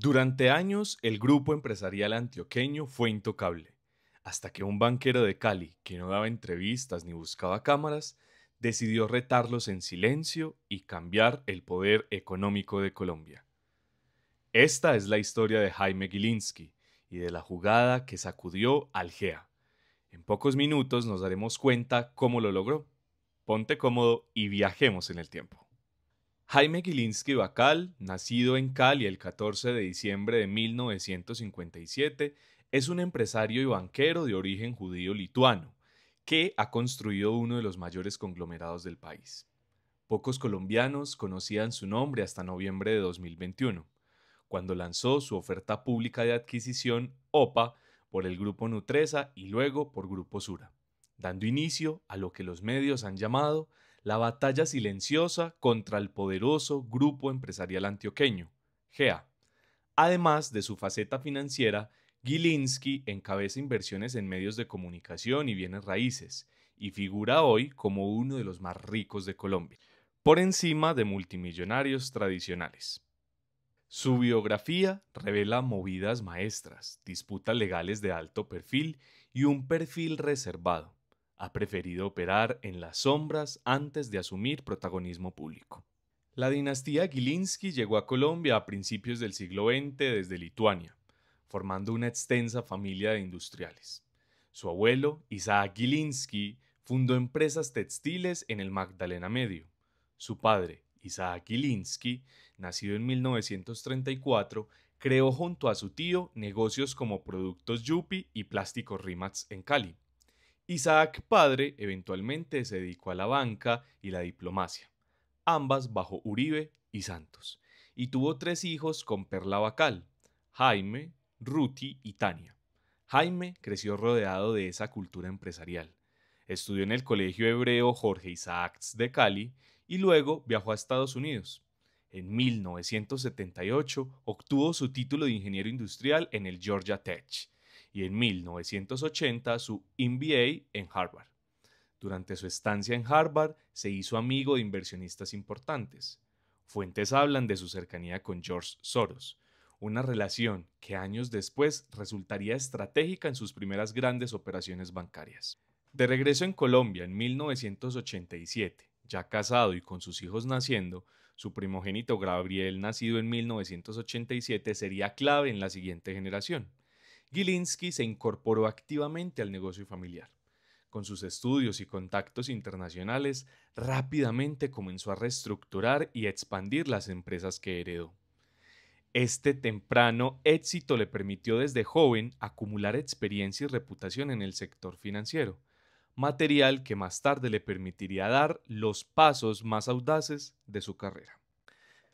Durante años, el grupo empresarial antioqueño fue intocable, hasta que un banquero de Cali, que no daba entrevistas ni buscaba cámaras, decidió retarlos en silencio y cambiar el poder económico de Colombia. Esta es la historia de Jaime Gilinski y de la jugada que sacudió al GEA. En pocos minutos nos daremos cuenta cómo lo logró. Ponte cómodo y viajemos en el tiempo. Jaime Gilinski Bacal, nacido en Cali el 14 de diciembre de 1957, es un empresario y banquero de origen judío lituano, que ha construido uno de los mayores conglomerados del país. Pocos colombianos conocían su nombre hasta noviembre de 2021, cuando lanzó su oferta pública de adquisición OPA por el Grupo Nutresa y luego por Grupo Sura, dando inicio a lo que los medios han llamado la batalla silenciosa contra el poderoso Grupo Empresarial Antioqueño, GEA. Además de su faceta financiera, Gilinski encabeza inversiones en medios de comunicación y bienes raíces, y figura hoy como uno de los más ricos de Colombia, por encima de multimillonarios tradicionales. Su biografía revela movidas maestras, disputas legales de alto perfil y un perfil reservado. Ha preferido operar en las sombras antes de asumir protagonismo público. La dinastía Gilinski llegó a Colombia a principios del siglo XX desde Lituania, formando una extensa familia de industriales. Su abuelo, Isaac Gilinski, fundó empresas textiles en el Magdalena Medio. Su padre, Isaac Gilinski, nacido en 1934, creó junto a su tío negocios como Productos Yupi y Plásticos Rimax en Cali. Isaac padre eventualmente se dedicó a la banca y la diplomacia, ambas bajo Uribe y Santos, y tuvo tres hijos con Perla Bacal, Jaime, Ruti y Tania. Jaime creció rodeado de esa cultura empresarial. Estudió en el Colegio Hebreo Jorge Isaacs de Cali y luego viajó a Estados Unidos. En 1978 obtuvo su título de ingeniero industrial en el Georgia Tech y en 1980 su MBA en Harvard. Durante su estancia en Harvard se hizo amigo de inversionistas importantes. Fuentes hablan de su cercanía con George Soros, una relación que años después resultaría estratégica en sus primeras grandes operaciones bancarias. De regreso en Colombia en 1987, ya casado y con sus hijos naciendo, su primogénito Gabriel, nacido en 1987, sería clave en la siguiente generación. Gilinski se incorporó activamente al negocio familiar. Con sus estudios y contactos internacionales, rápidamente comenzó a reestructurar y expandir las empresas que heredó. Este temprano éxito le permitió desde joven acumular experiencia y reputación en el sector financiero, material que más tarde le permitiría dar los pasos más audaces de su carrera.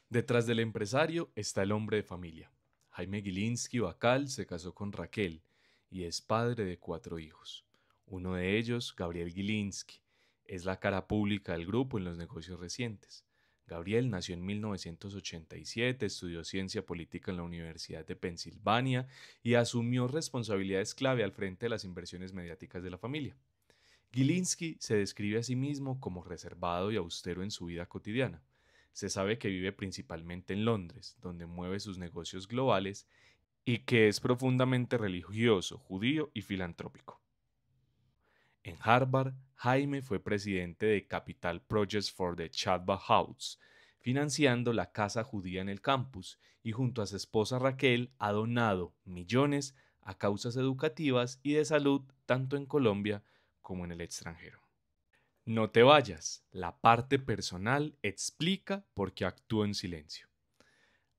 Detrás del empresario está el hombre de familia. Jaime Gilinski Bacal se casó con Raquel y es padre de 4 hijos. Uno de ellos, Gabriel Gilinski, es la cara pública del grupo en los negocios recientes. Gabriel nació en 1987, estudió ciencia política en la Universidad de Pensilvania y asumió responsabilidades clave al frente de las inversiones mediáticas de la familia. Gilinski se describe a sí mismo como reservado y austero en su vida cotidiana. Se sabe que vive principalmente en Londres, donde mueve sus negocios globales, y que es profundamente religioso, judío y filantrópico. En Harvard, Jaime fue presidente de Capital Projects for the Chatba House, financiando la casa judía en el campus, y junto a su esposa Raquel ha donado millones a causas educativas y de salud tanto en Colombia como en el extranjero. No te vayas, la parte personal explica por qué actúa en silencio.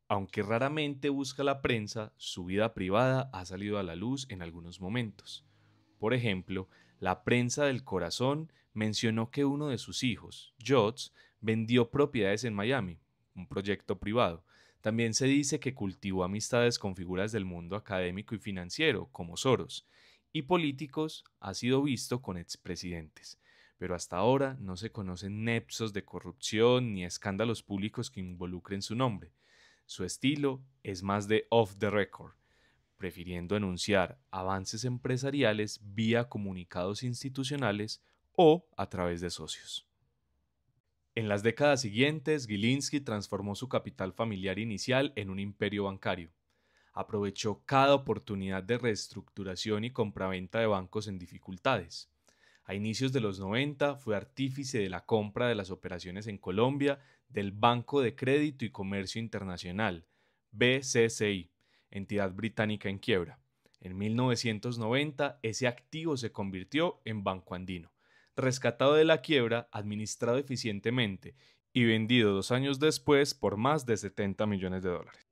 Aunque raramente busca la prensa, su vida privada ha salido a la luz en algunos momentos. Por ejemplo, la prensa del corazón mencionó que uno de sus hijos, Jots, vendió propiedades en Miami, un proyecto privado. También se dice que cultivó amistades con figuras del mundo académico y financiero, como Soros, y políticos ha sido visto con expresidentes. Pero hasta ahora no se conocen nexos de corrupción ni escándalos públicos que involucren su nombre. Su estilo es más de off the record, prefiriendo anunciar avances empresariales vía comunicados institucionales o a través de socios. En las décadas siguientes, Gilinski transformó su capital familiar inicial en un imperio bancario. aprovechó cada oportunidad de reestructuración y compraventa de bancos en dificultades. A inicios de los 90 fue artífice de la compra de las operaciones en Colombia del Banco de Crédito y Comercio Internacional, BCCI, entidad británica en quiebra. En 1990, ese activo se convirtió en Banco Andino, rescatado de la quiebra, administrado eficientemente y vendido 2 años después por más de 70 millones de dólares.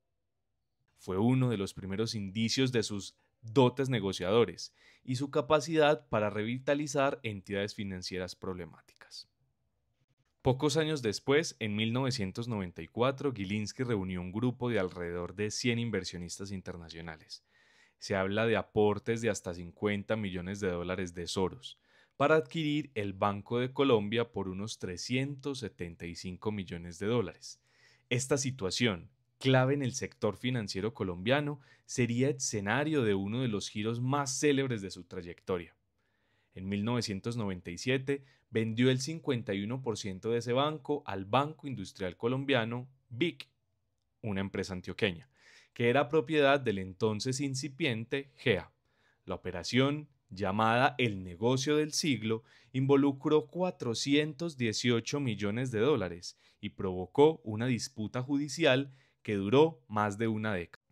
Fue uno de los primeros indicios de sus dotes negociadores y su capacidad para revitalizar entidades financieras problemáticas. Pocos años después, en 1994, Gilinski reunió un grupo de alrededor de 100 inversionistas internacionales. Se habla de aportes de hasta 50 millones de dólares de Soros para adquirir el Banco de Colombia por unos 375 millones de dólares. Esta situación, clave en el sector financiero colombiano, sería escenario de uno de los giros más célebres de su trayectoria. En 1997 vendió el 51% de ese banco al Banco Industrial Colombiano, BIC, una empresa antioqueña, que era propiedad del entonces incipiente GEA. La operación, llamada el negocio del siglo, involucró 418 millones de dólares y provocó una disputa judicial que duró más de una década.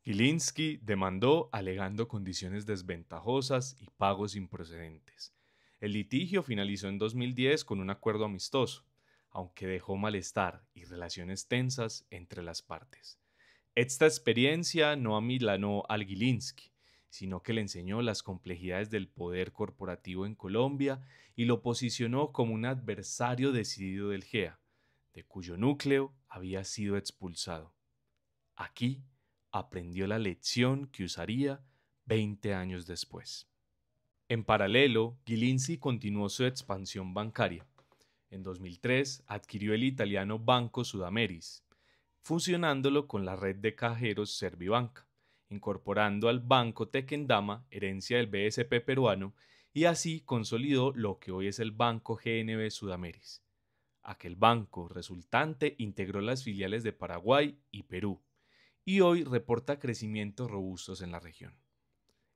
Gilinski demandó alegando condiciones desventajosas y pagos improcedentes. El litigio finalizó en 2010 con un acuerdo amistoso, aunque dejó malestar y relaciones tensas entre las partes. Esta experiencia no amilanó al Gilinski, sino que le enseñó las complejidades del poder corporativo en Colombia y lo posicionó como un adversario decidido del GEA, de cuyo núcleo había sido expulsado. Aquí aprendió la lección que usaría 20 años después. En paralelo, Gilinski continuó su expansión bancaria. En 2003 adquirió el italiano Banco Sudameris, fusionándolo con la red de cajeros Servibanca, incorporando al Banco Tequendama, herencia del BSP peruano, y así consolidó lo que hoy es el Banco GNB Sudameris. Aquel banco resultante integró las filiales de Paraguay y Perú, y hoy reporta crecimientos robustos en la región.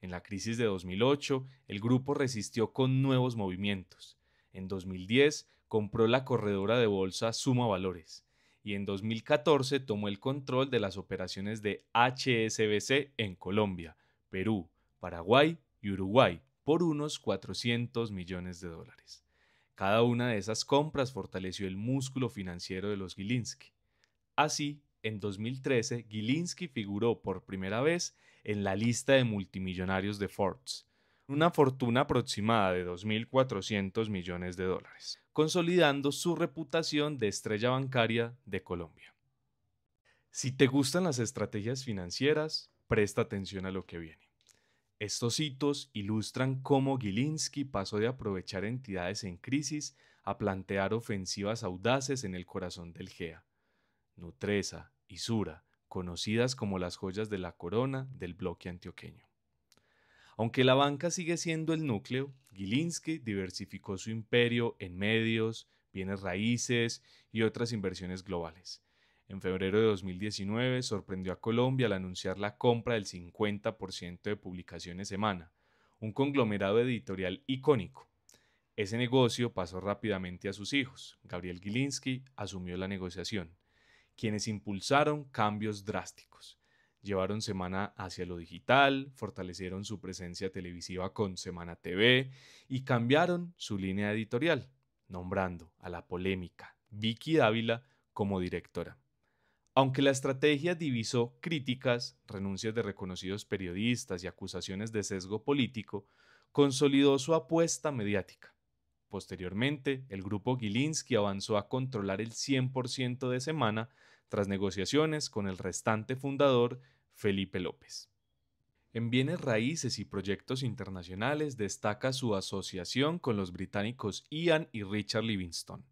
En la crisis de 2008, el grupo resistió con nuevos movimientos. En 2010 compró la corredora de bolsa Suma Valores y en 2014 tomó el control de las operaciones de HSBC en Colombia, Perú, Paraguay y Uruguay por unos 400 millones de dólares. Cada una de esas compras fortaleció el músculo financiero de los Gilinski. Así, en 2013, Gilinski figuró por primera vez en la lista de multimillonarios de Forbes, una fortuna aproximada de 2.400 millones de dólares, consolidando su reputación de estrella bancaria de Colombia. Si te gustan las estrategias financieras, presta atención a lo que viene. Estos hitos ilustran cómo Gilinski pasó de aprovechar entidades en crisis a plantear ofensivas audaces en el corazón del GEA. Nutresa y Sura, conocidas como las joyas de la corona del bloque antioqueño. Aunque la banca sigue siendo el núcleo, Gilinski diversificó su imperio en medios, bienes raíces y otras inversiones globales. En febrero de 2019 sorprendió a Colombia al anunciar la compra del 50% de Publicaciones Semana, un conglomerado editorial icónico. Ese negocio pasó rápidamente a sus hijos. Gabriel Gilinski asumió la negociación, quienes impulsaron cambios drásticos. Llevaron Semana hacia lo digital, fortalecieron su presencia televisiva con Semana TV y cambiaron su línea editorial, nombrando a la polémica Vicky Dávila como directora. Aunque la estrategia divisó críticas, renuncias de reconocidos periodistas y acusaciones de sesgo político, consolidó su apuesta mediática. Posteriormente, el grupo Gilinski avanzó a controlar el 100% de Semana tras negociaciones con el restante fundador, Felipe López. En bienes raíces y proyectos internacionales destaca su asociación con los británicos Ian y Richard Livingstone.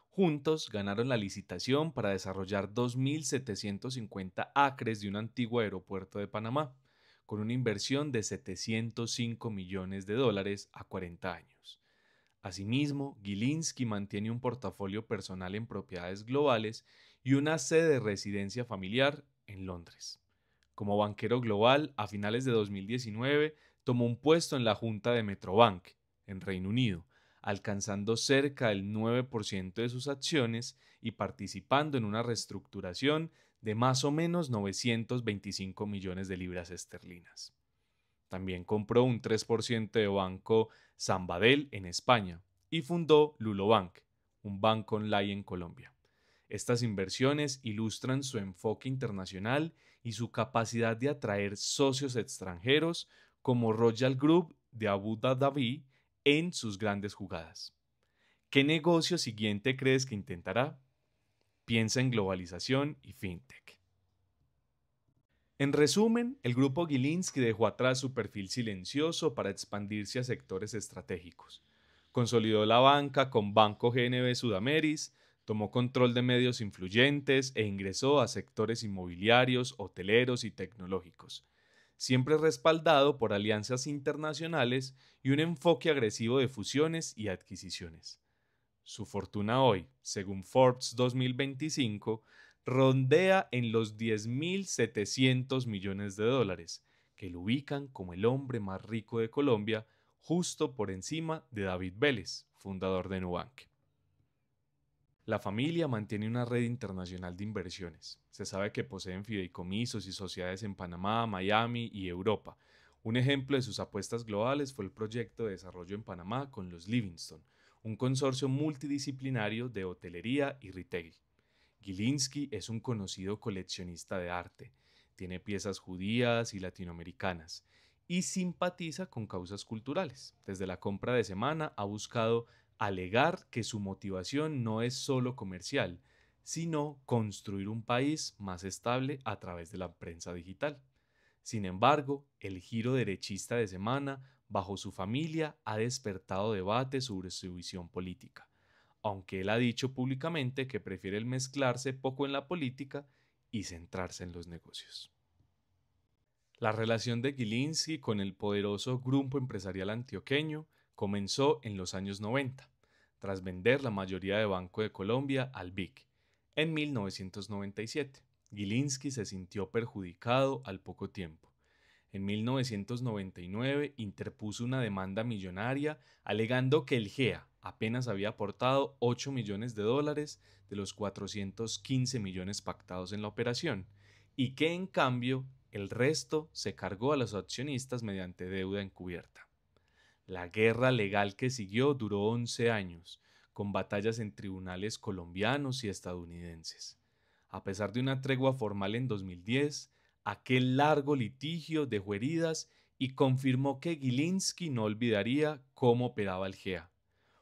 Juntos ganaron la licitación para desarrollar 2.750 acres de un antiguo aeropuerto de Panamá, con una inversión de 705 millones de dólares a 40 años. Asimismo, Gilinski mantiene un portafolio personal en propiedades globales y una sede de residencia familiar en Londres. Como banquero global, a finales de 2019 tomó un puesto en la junta de Metrobank, en Reino Unido, alcanzando cerca del 9% de sus acciones y participando en una reestructuración de más o menos 925 millones de libras esterlinas. También compró un 3% de Banco Sabadell en España y fundó Lulobank, un banco online en Colombia. Estas inversiones ilustran su enfoque internacional y su capacidad de atraer socios extranjeros como Royal Group de Abu Dhabi en sus grandes jugadas. ¿Qué negocio siguiente crees que intentará? Piensa en globalización y fintech. En resumen, el grupo Gilinski dejó atrás su perfil silencioso para expandirse a sectores estratégicos. Consolidó la banca con Banco GNB Sudameris, tomó control de medios influyentes e ingresó a sectores inmobiliarios, hoteleros y tecnológicos, siempre respaldado por alianzas internacionales y un enfoque agresivo de fusiones y adquisiciones. Su fortuna hoy, según Forbes 2025, rondea en los 10.700 millones de dólares, que lo ubican como el hombre más rico de Colombia, justo por encima de David Vélez, fundador de Nubank. La familia mantiene una red internacional de inversiones. Se sabe que poseen fideicomisos y sociedades en Panamá, Miami y Europa. Un ejemplo de sus apuestas globales fue el proyecto de desarrollo en Panamá con los Livingston, un consorcio multidisciplinario de hotelería y retail. Gilinski es un conocido coleccionista de arte, tiene piezas judías y latinoamericanas y simpatiza con causas culturales. Desde la compra de semana ha buscado alegar que su motivación no es solo comercial, sino construir un país más estable a través de la prensa digital. Sin embargo, el giro derechista de semana bajo su familia ha despertado debate sobre su visión política, aunque él ha dicho públicamente que prefiere el mezclarse poco en la política y centrarse en los negocios. La relación de Gilinski con el poderoso grupo empresarial antioqueño comenzó en los años 90, tras vender la mayoría de Banco de Colombia al BIC. En 1997, Gilinski se sintió perjudicado al poco tiempo. En 1999 interpuso una demanda millonaria alegando que el GEA apenas había aportado 8 millones de dólares de los 415 millones pactados en la operación y que en cambio el resto se cargó a los accionistas mediante deuda encubierta. La guerra legal que siguió duró 11 años, con batallas en tribunales colombianos y estadounidenses. A pesar de una tregua formal en 2010, aquel largo litigio dejó heridas y confirmó que Gilinski no olvidaría cómo operaba el GEA,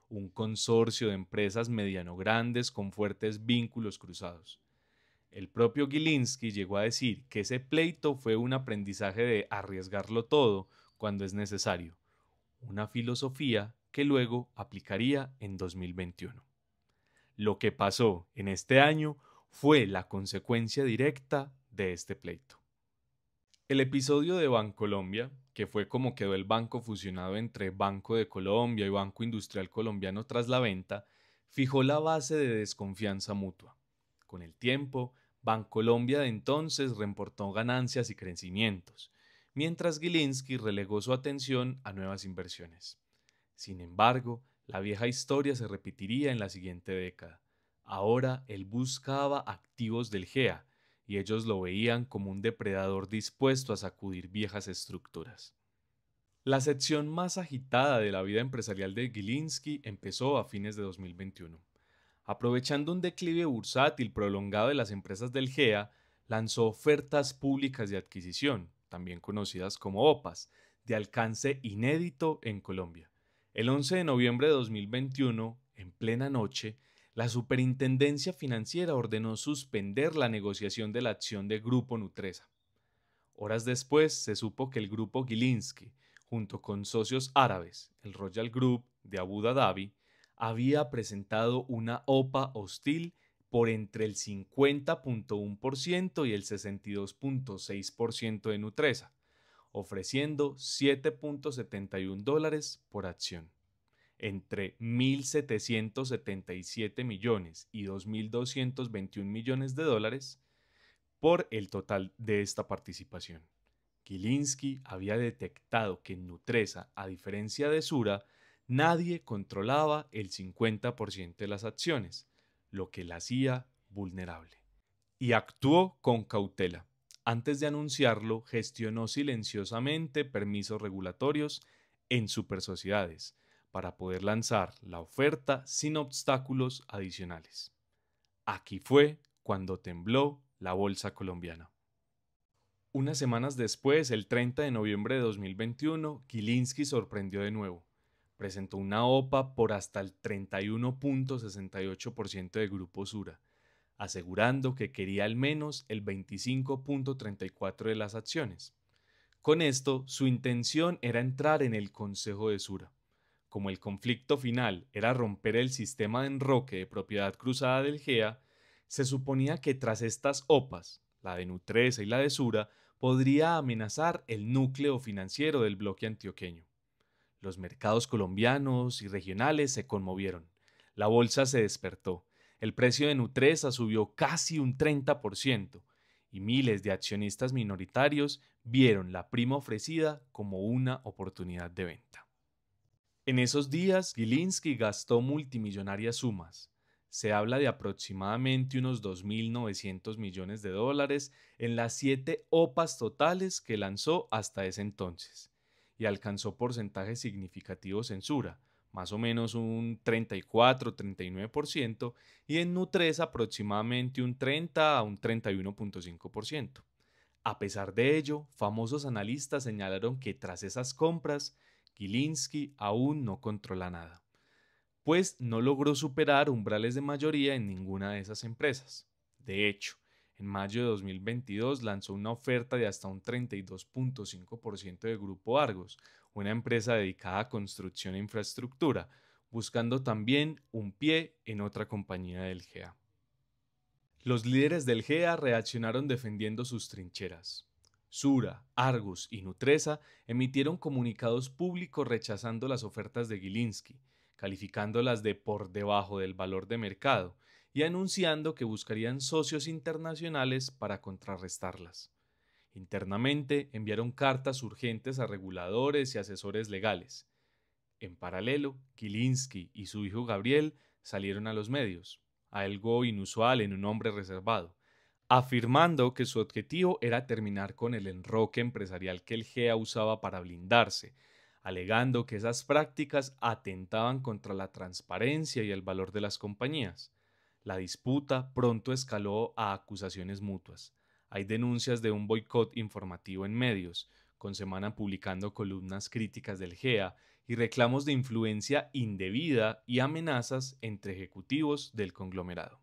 un consorcio de empresas mediano grandes con fuertes vínculos cruzados. El propio Gilinski llegó a decir que ese pleito fue un aprendizaje de arriesgarlo todo cuando es necesario, una filosofía que luego aplicaría en 2021. Lo que pasó en este año fue la consecuencia directa de este pleito. El episodio de Bancolombia, que fue como quedó el banco fusionado entre Banco de Colombia y Banco Industrial Colombiano tras la venta, fijó la base de desconfianza mutua. Con el tiempo, Bancolombia de entonces reportó ganancias y crecimientos, mientras Gilinski relegó su atención a nuevas inversiones. Sin embargo, la vieja historia se repetiría en la siguiente década. Ahora él buscaba activos del GEA, y ellos lo veían como un depredador dispuesto a sacudir viejas estructuras. La sección más agitada de la vida empresarial de Gilinski empezó a fines de 2021. Aprovechando un declive bursátil prolongado de las empresas del GEA, lanzó ofertas públicas de adquisición, también conocidas como OPAs, de alcance inédito en Colombia. El 11 de noviembre de 2021, en plena noche, la Superintendencia Financiera ordenó suspender la negociación de la acción de Grupo Nutresa. Horas después se supo que el grupo Gilinski, junto con socios árabes, el Royal Group de Abu Dhabi, había presentado una OPA hostil por entre el 50.1% y el 62.6% de Nutresa, ofreciendo $7.71 por acción. Entre 1.777 millones y 2.221 millones de dólares, por el total de esta participación. Gilinski había detectado que en Nutresa, a diferencia de Sura, nadie controlaba el 50% de las acciones, lo que la hacía vulnerable. Y actuó con cautela. Antes de anunciarlo, gestionó silenciosamente permisos regulatorios en supersociedades para poder lanzar la oferta sin obstáculos adicionales. Aquí fue cuando tembló la bolsa colombiana. Unas semanas después, el 30 de noviembre de 2021, Gilinski sorprendió de nuevo. Presentó una OPA por hasta el 31.68% de Grupo Sura, asegurando que quería al menos el 25.34% de las acciones. Con esto, su intención era entrar en el Consejo de Sura. Como el conflicto final era romper el sistema de enroque de propiedad cruzada del GEA, se suponía que tras estas OPAs, la de Nutresa y la de Sura, podría amenazar el núcleo financiero del bloque antioqueño. Los mercados colombianos y regionales se conmovieron. La bolsa se despertó. El precio de Nutresa subió casi un 30% y miles de accionistas minoritarios vieron la prima ofrecida como una oportunidad de venta. En esos días, Gilinski gastó multimillonarias sumas. Se habla de aproximadamente unos 2.900 millones de dólares en las 7 OPAs totales que lanzó hasta ese entonces, y alcanzó porcentajes significativos en Sura, más o menos un 34-39%, y en Nutresa aproximadamente un 30 a un 31.5%. A pesar de ello, famosos analistas señalaron que tras esas compras, Gilinski aún no controla nada, pues no logró superar umbrales de mayoría en ninguna de esas empresas. De hecho, en mayo de 2022 lanzó una oferta de hasta un 32.5% de Grupo Argos, una empresa dedicada a construcción e infraestructura, buscando también un pie en otra compañía del GEA. Los líderes del GEA reaccionaron defendiendo sus trincheras. Sura, Argus y Nutresa emitieron comunicados públicos rechazando las ofertas de Gilinski, calificándolas de por debajo del valor de mercado y anunciando que buscarían socios internacionales para contrarrestarlas. Internamente enviaron cartas urgentes a reguladores y asesores legales. En paralelo, Gilinski y su hijo Gabriel salieron a los medios, algo inusual en un hombre reservado, afirmando que su objetivo era terminar con el enroque empresarial que el GEA usaba para blindarse, alegando que esas prácticas atentaban contra la transparencia y el valor de las compañías. La disputa pronto escaló a acusaciones mutuas. Hay denuncias de un boicot informativo en medios, con Semana publicando columnas críticas del GEA y reclamos de influencia indebida y amenazas entre ejecutivos del conglomerado.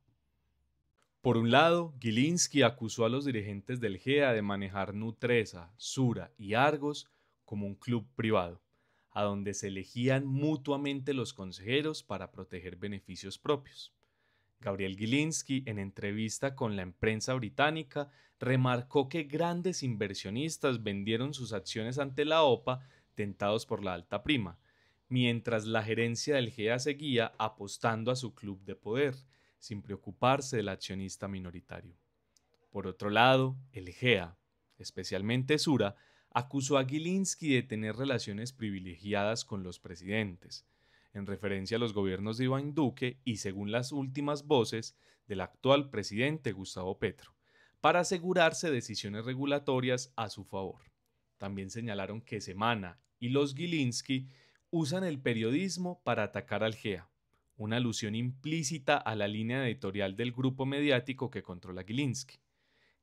Por un lado, Gilinski acusó a los dirigentes del GEA de manejar Nutresa, Sura y Argos como un club privado, a donde se elegían mutuamente los consejeros para proteger beneficios propios. Gabriel Gilinski, en entrevista con la prensa británica, remarcó que grandes inversionistas vendieron sus acciones ante la OPA tentados por la alta prima, mientras la gerencia del GEA seguía apostando a su club de poder, sin preocuparse del accionista minoritario. Por otro lado, el GEA, especialmente Sura, acusó a Gilinski de tener relaciones privilegiadas con los presidentes, en referencia a los gobiernos de Iván Duque y según las últimas voces del actual presidente Gustavo Petro, para asegurarse decisiones regulatorias a su favor. También señalaron que Semana y los Gilinski usan el periodismo para atacar al GEA, una alusión implícita a la línea editorial del grupo mediático que controla Gilinski.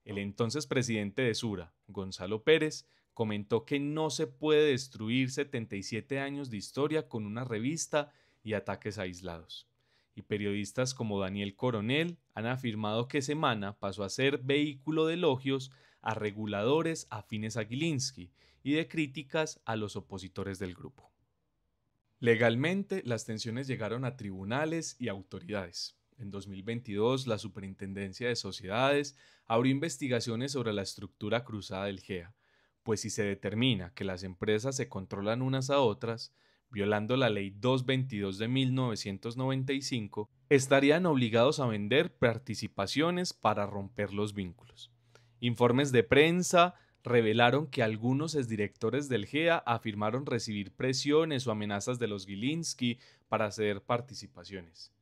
El entonces presidente de Sura, Gonzalo Pérez, comentó que no se puede destruir 77 años de historia con una revista y ataques aislados. Y periodistas como Daniel Coronel han afirmado que Semana pasó a ser vehículo de elogios a reguladores afines a Gilinski y de críticas a los opositores del grupo. Legalmente, las tensiones llegaron a tribunales y autoridades. En 2022, la Superintendencia de Sociedades abrió investigaciones sobre la estructura cruzada del GEA, pues si se determina que las empresas se controlan unas a otras, violando la Ley 222 de 1995, estarían obligados a vender participaciones para romper los vínculos. Informes de prensa revelaron que algunos exdirectores del GEA afirmaron recibir presiones o amenazas de los Gilinski para ceder participaciones,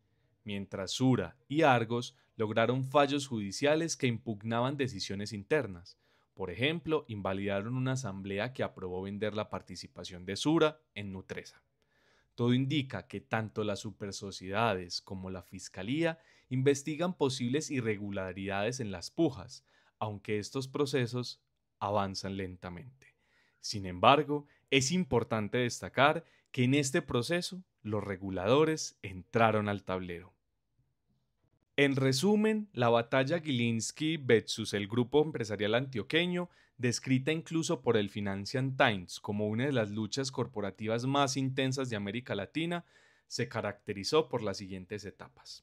mientras Sura y Argos lograron fallos judiciales que impugnaban decisiones internas. Por ejemplo, invalidaron una asamblea que aprobó vender la participación de Sura en Nutresa. Todo indica que tanto las supersociedades como la Fiscalía investigan posibles irregularidades en las pujas, aunque estos procesos avanzan lentamente. Sin embargo, es importante destacar que en este proceso los reguladores entraron al tablero. En resumen, la batalla Gilinski versus el grupo empresarial antioqueño, descrita incluso por el Financial Times como una de las luchas corporativas más intensas de América Latina, se caracterizó por las siguientes etapas.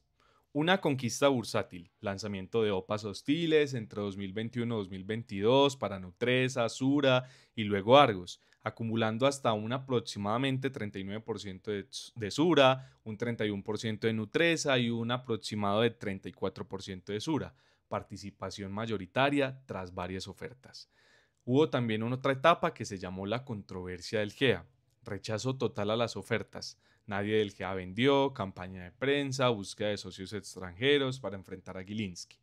Una conquista bursátil, lanzamiento de OPAs hostiles entre 2021 y 2022 para Nutresa, Sura y luego Argos, acumulando hasta un aproximadamente 39% de Sura, un 31% de Nutresa y un aproximado de 34% de Sura, participación mayoritaria tras varias ofertas. Hubo también una otra etapa que se llamó la controversia del GEA, rechazo total a las ofertas. Nadie del GEA vendió, campaña de prensa, búsqueda de socios extranjeros para enfrentar a Gilinski.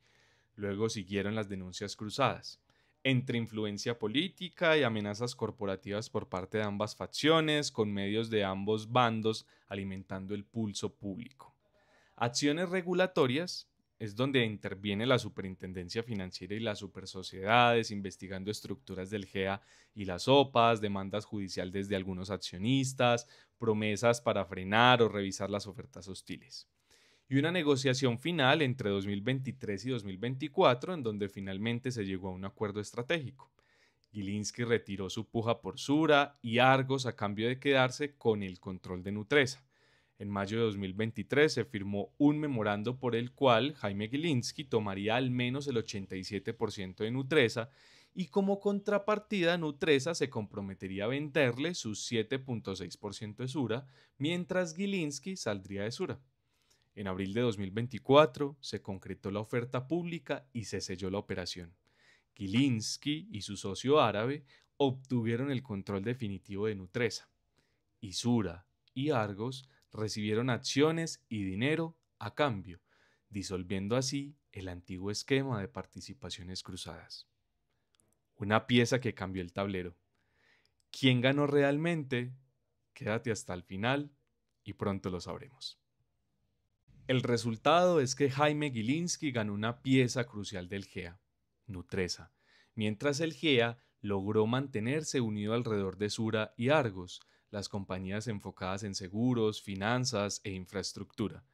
Luego siguieron las denuncias cruzadas, entre influencia política y amenazas corporativas por parte de ambas facciones, con medios de ambos bandos alimentando el pulso público. Acciones regulatorias es donde interviene la Superintendencia Financiera y las supersociedades, investigando estructuras del GEA y las OPAs, demandas judiciales de algunos accionistas, promesas para frenar o revisar las ofertas hostiles. Y una negociación final entre 2023 y 2024 en donde finalmente se llegó a un acuerdo estratégico. Gilinski retiró su puja por Sura y Argos a cambio de quedarse con el control de Nutresa. En mayo de 2023 se firmó un memorando por el cual Jaime Gilinski tomaría al menos el 87% de Nutresa y como contrapartida Nutresa se comprometería a venderle sus 7.6% de Sura, mientras Gilinski saldría de Sura. En abril de 2024 se concretó la oferta pública y se selló la operación. Gilinski y su socio árabe obtuvieron el control definitivo de Nutresa. Y Sura y Argos recibieron acciones y dinero a cambio, disolviendo así el antiguo esquema de participaciones cruzadas. Una pieza que cambió el tablero. ¿Quién ganó realmente? Quédate hasta el final y pronto lo sabremos. El resultado es que Jaime Gilinski ganó una pieza crucial del GEA, Nutresa, mientras el GEA logró mantenerse unido alrededor de Sura y Argos, las compañías enfocadas en seguros, finanzas e infraestructura.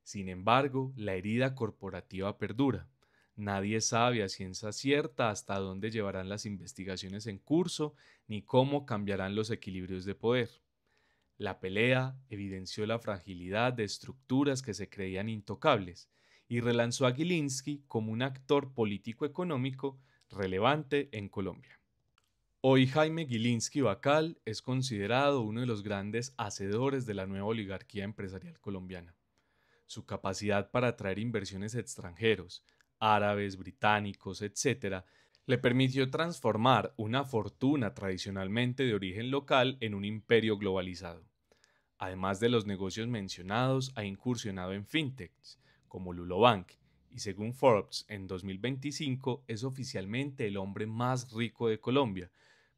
Sin embargo, la herida corporativa perdura. Nadie sabe a ciencia cierta hasta dónde llevarán las investigaciones en curso ni cómo cambiarán los equilibrios de poder. La pelea evidenció la fragilidad de estructuras que se creían intocables y relanzó a Gilinski como un actor político-económico relevante en Colombia. Hoy Jaime Gilinski Bacal es considerado uno de los grandes hacedores de la nueva oligarquía empresarial colombiana. Su capacidad para atraer inversiones extranjeros, árabes, británicos, etc., le permitió transformar una fortuna tradicionalmente de origen local en un imperio globalizado. Además de los negocios mencionados, ha incursionado en fintechs como Lulobank y según Forbes en 2025 es oficialmente el hombre más rico de Colombia,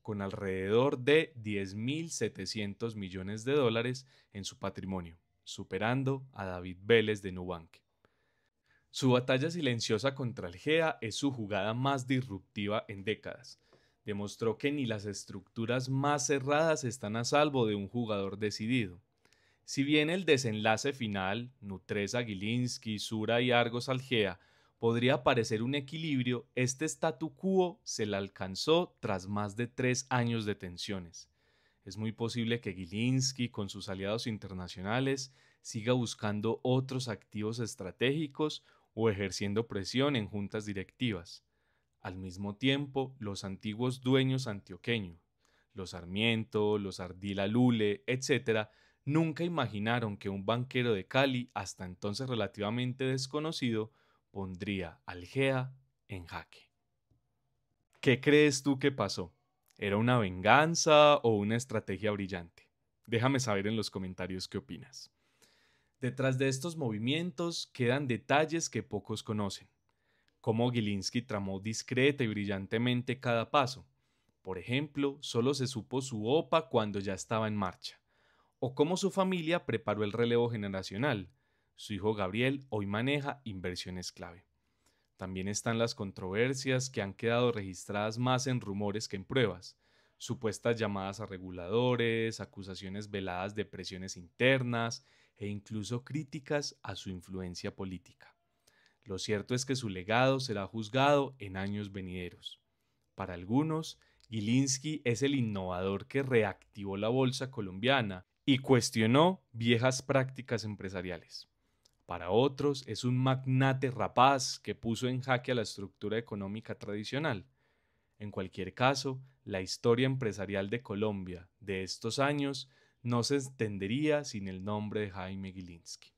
con alrededor de 10.700 millones de dólares en su patrimonio, superando a David Vélez de Nubank. Su batalla silenciosa contra el GEA es su jugada más disruptiva en décadas. Demostró que ni las estructuras más cerradas están a salvo de un jugador decidido. Si bien el desenlace final, Nutresa, Gilinski, Sura y Argos al GEA, podría parecer un equilibrio, este statu quo se le alcanzó tras más de 3 años de tensiones. Es muy posible que Gilinski, con sus aliados internacionales, siga buscando otros activos estratégicos o ejerciendo presión en juntas directivas. Al mismo tiempo, los antiguos dueños antioqueños, los Sarmiento, los Ardila Lule, etc., nunca imaginaron que un banquero de Cali, hasta entonces relativamente desconocido, pondría al GEA en jaque. ¿Qué crees tú que pasó? ¿Era una venganza o una estrategia brillante? Déjame saber en los comentarios qué opinas. Detrás de estos movimientos quedan detalles que pocos conocen, cómo Gilinski tramó discreta y brillantemente cada paso. Por ejemplo, solo se supo su OPA cuando ya estaba en marcha, o cómo su familia preparó el relevo generacional. Su hijo Gabriel hoy maneja inversiones clave. También están las controversias que han quedado registradas más en rumores que en pruebas, supuestas llamadas a reguladores, acusaciones veladas de presiones internas e incluso críticas a su influencia política. Lo cierto es que su legado será juzgado en años venideros. Para algunos, Gilinski es el innovador que reactivó la bolsa colombiana y cuestionó viejas prácticas empresariales. Para otros, es un magnate rapaz que puso en jaque a la estructura económica tradicional. En cualquier caso, la historia empresarial de Colombia de estos años no se entendería sin el nombre de Jaime Gilinski.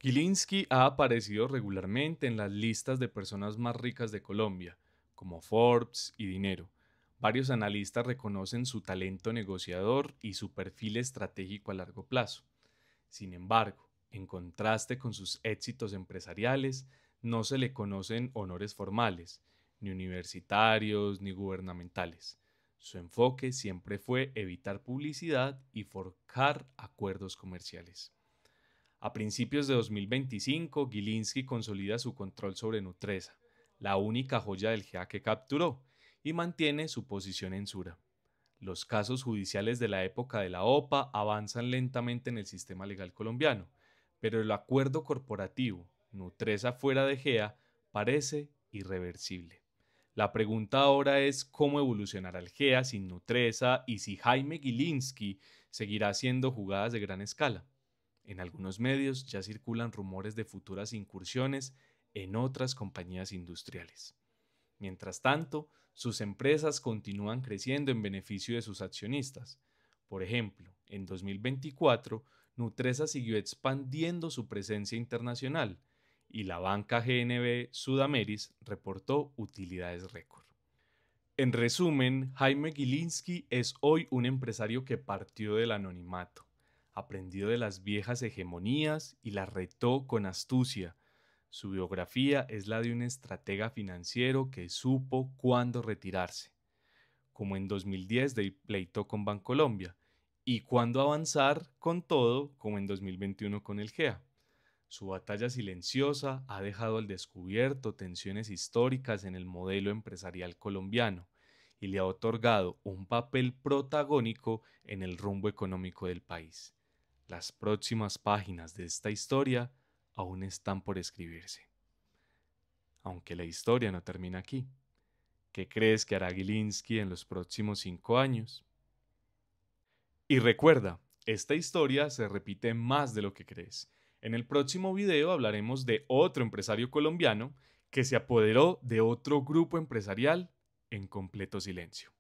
Gilinski ha aparecido regularmente en las listas de personas más ricas de Colombia, como Forbes y Dinero. Varios analistas reconocen su talento negociador y su perfil estratégico a largo plazo. Sin embargo, en contraste con sus éxitos empresariales, no se le conocen honores formales, ni universitarios, ni gubernamentales. Su enfoque siempre fue evitar publicidad y forjar acuerdos comerciales. A principios de 2025, Gilinski consolida su control sobre Nutresa, la única joya del GEA que capturó, y mantiene su posición en Sura. Los casos judiciales de la época de la OPA avanzan lentamente en el sistema legal colombiano, pero el acuerdo corporativo, Nutresa fuera de GEA, parece irreversible. La pregunta ahora es cómo evolucionará el GEA sin Nutresa y si Jaime Gilinski seguirá haciendo jugadas de gran escala. En algunos medios ya circulan rumores de futuras incursiones en otras compañías industriales. Mientras tanto, sus empresas continúan creciendo en beneficio de sus accionistas. Por ejemplo, en 2024, Nutresa siguió expandiendo su presencia internacional y la banca GNB Sudameris reportó utilidades récord. En resumen, Jaime Gilinski es hoy un empresario que partió del anonimato, aprendió de las viejas hegemonías y las retó con astucia. Su biografía es la de un estratega financiero que supo cuándo retirarse, como en 2010 del pleito con Bancolombia, y cuándo avanzar con todo, como en 2021 con el GEA. Su batalla silenciosa ha dejado al descubierto tensiones históricas en el modelo empresarial colombiano y le ha otorgado un papel protagónico en el rumbo económico del país. Las próximas páginas de esta historia aún están por escribirse. Aunque la historia no termina aquí. ¿Qué crees que hará Gilinski en los próximos 5 años? Y recuerda, esta historia se repite más de lo que crees. En el próximo video hablaremos de otro empresario colombiano que se apoderó de otro grupo empresarial en completo silencio.